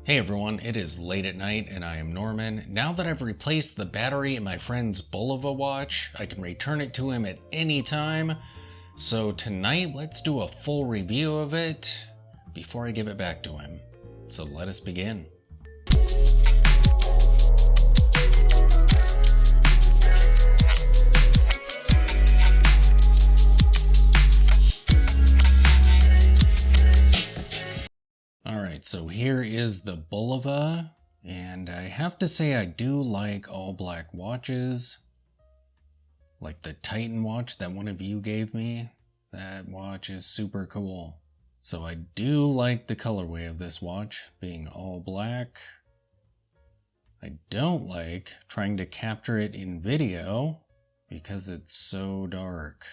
Hey everyone, it is late at night and I am Norman. Now that I've replaced the battery in my friend's Bulova watch, I can return it to him at any time. So tonight, let's do a full review of it before I give it back to him. So let us begin. Alright, so here is the Bulova, and I have to say I do like all black watches. Like the Titan watch that one of you gave me. That watch is super cool. So I do like the colorway of this watch being all black. I don't like trying to capture it in video because it's so dark.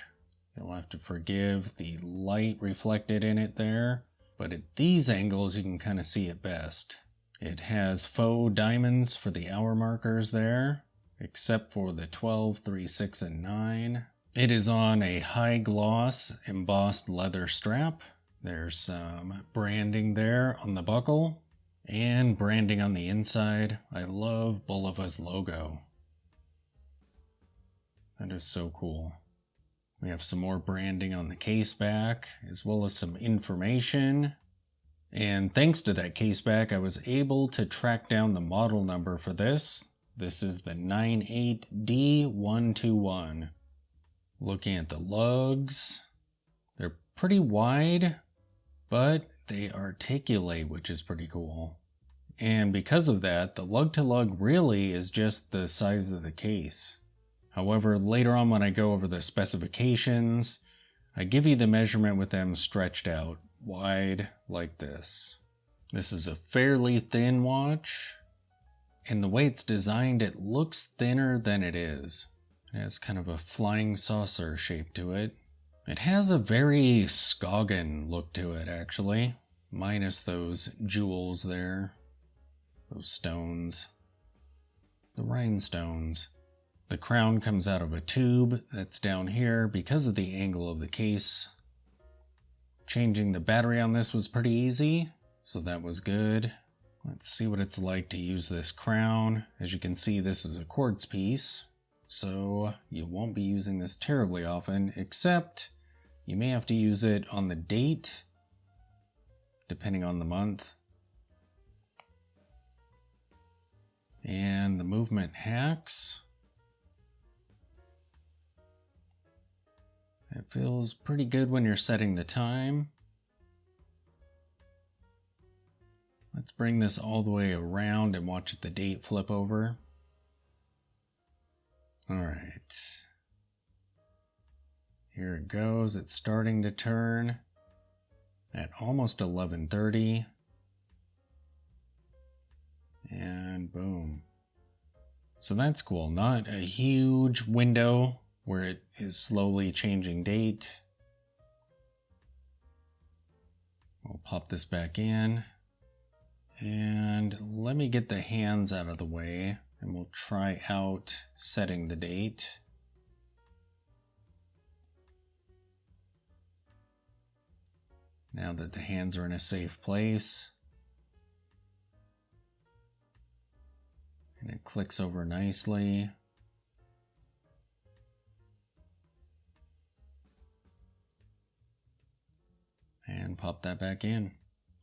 You'll have to forgive the light reflected in it there. But at these angles, you can kind of see it best. It has faux diamonds for the hour markers there, except for the 12, 3, 6, and 9. It is on a high gloss embossed leather strap. There's some branding there on the buckle and branding on the inside. I love Bulova's logo. That is so cool. We have some more branding on the case back, as well as some information. And thanks to that case back, I was able to track down the model number for this. This is the 98D121. Looking at the lugs, they're pretty wide, but they articulate, which is pretty cool. And because of that, the lug-to-lug really is just the size of the case. However, later on when I go over the specifications, I give you the measurement with them stretched out, wide like this. This is a fairly thin watch, and the way it's designed, it looks thinner than it is. It has kind of a flying saucer shape to it. It has a very Skagen look to it, actually, minus those jewels there, those stones, the rhinestones. The crown comes out of a tube that's down here because of the angle of the case. Changing the battery on this was pretty easy, so that was good. Let's see what it's like to use this crown. As you can see, this is a quartz piece, so you won't be using this terribly often, except you may have to use it on the date, depending on the month. And the movement hacks. It feels pretty good when you're setting the time. Let's bring this all the way around and watch the date flip over. Alright. Here it goes. It's starting to turn at almost 11:30. And boom. So that's cool. Not a huge window where it is slowly changing date. We'll pop this back in. And let me get the hands out of the way and we'll try out setting the date. Now that the hands are in a safe place. And it clicks over nicely. And pop that back in.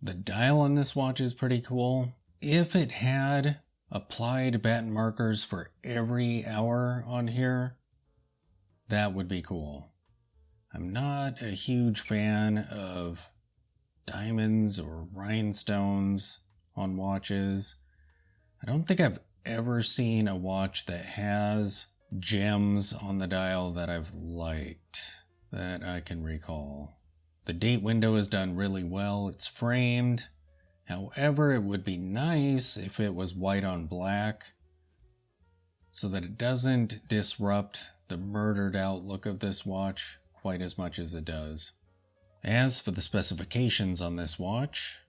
The dial on this watch is pretty cool. If it had applied batten markers for every hour on here, that would be cool. I'm not a huge fan of diamonds or rhinestones on watches. I don't think I've ever seen a watch that has gems on the dial that I've liked, that I can recall. The date window is done really well. It's framed. However, it would be nice if it was white on black so that it doesn't disrupt the murdered out look of this watch quite as much as it does. As for the specifications on this watch,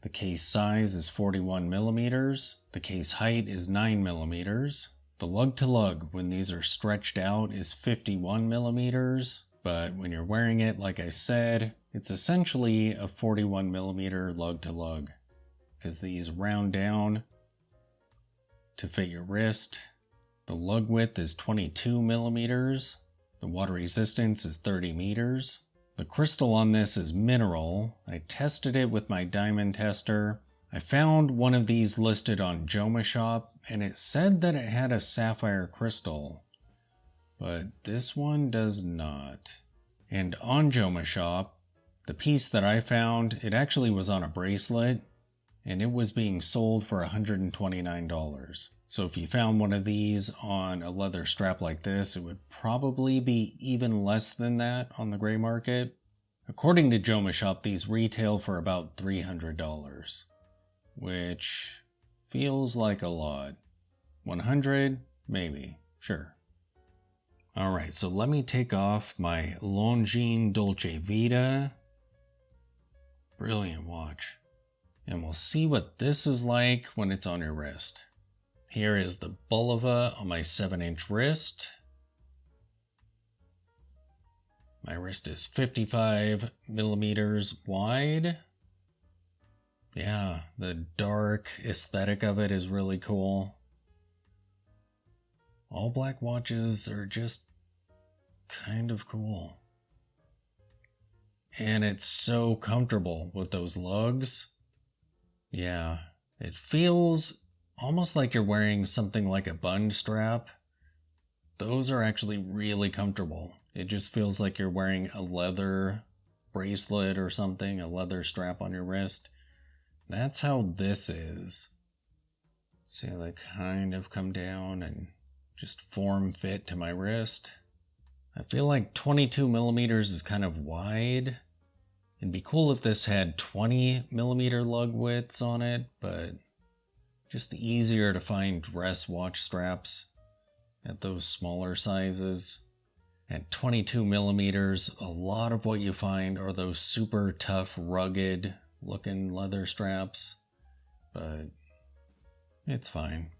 the case size is 41 millimeters. The case height is 9 millimeters. The lug to lug, when these are stretched out, is 51 millimeters. But when you're wearing it, like I said, it's essentially a 41 millimeter lug to lug. because these round down to fit your wrist. The lug width is 22 millimeters. The water resistance is 30 meters. The crystal on this is mineral. I tested it with my diamond tester. I found one of these listed on Joma Shop, and it said that it had a sapphire crystal, but this one does not. And on Joma Shop, the piece that I found, it actually was on a bracelet, and it was being sold for $129. So if you found one of these on a leather strap like this, it would probably be even less than that on the gray market. According to Joma Shop, these retail for about $300, which feels like a lot. 100, maybe, sure. Alright, so let me take off my Longines Dolce Vita. Brilliant watch. And we'll see what this is like when it's on your wrist. Here is the Bulova on my 7-inch wrist. My wrist is 55 millimeters wide. Yeah, the dark aesthetic of it is really cool. All black watches are just kind of cool. And it's so comfortable with those lugs. Yeah, it feels almost like you're wearing something like a bund strap. Those are actually really comfortable. It just feels like you're wearing a leather bracelet or something, a leather strap on your wrist. That's how this is. See how they kind of come down and just form fit to my wrist. I feel like 22 millimeters is kind of wide. It'd be cool if this had 20 millimeter lug widths on it, but just easier to find dress watch straps at those smaller sizes. At 22 millimeters, a lot of what you find are those super tough, rugged looking leather straps, but it's fine.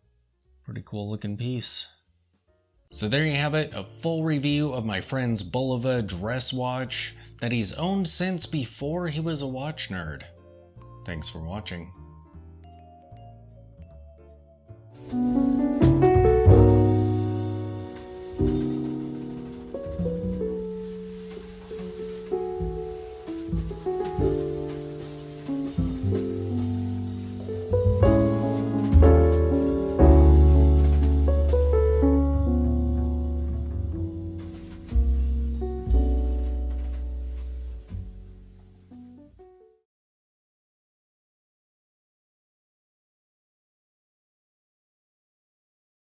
Pretty cool looking piece. So there you have it, a full review of my friend's Bulova dress watch that he's owned since before he was a watch nerd. Thanks for watching.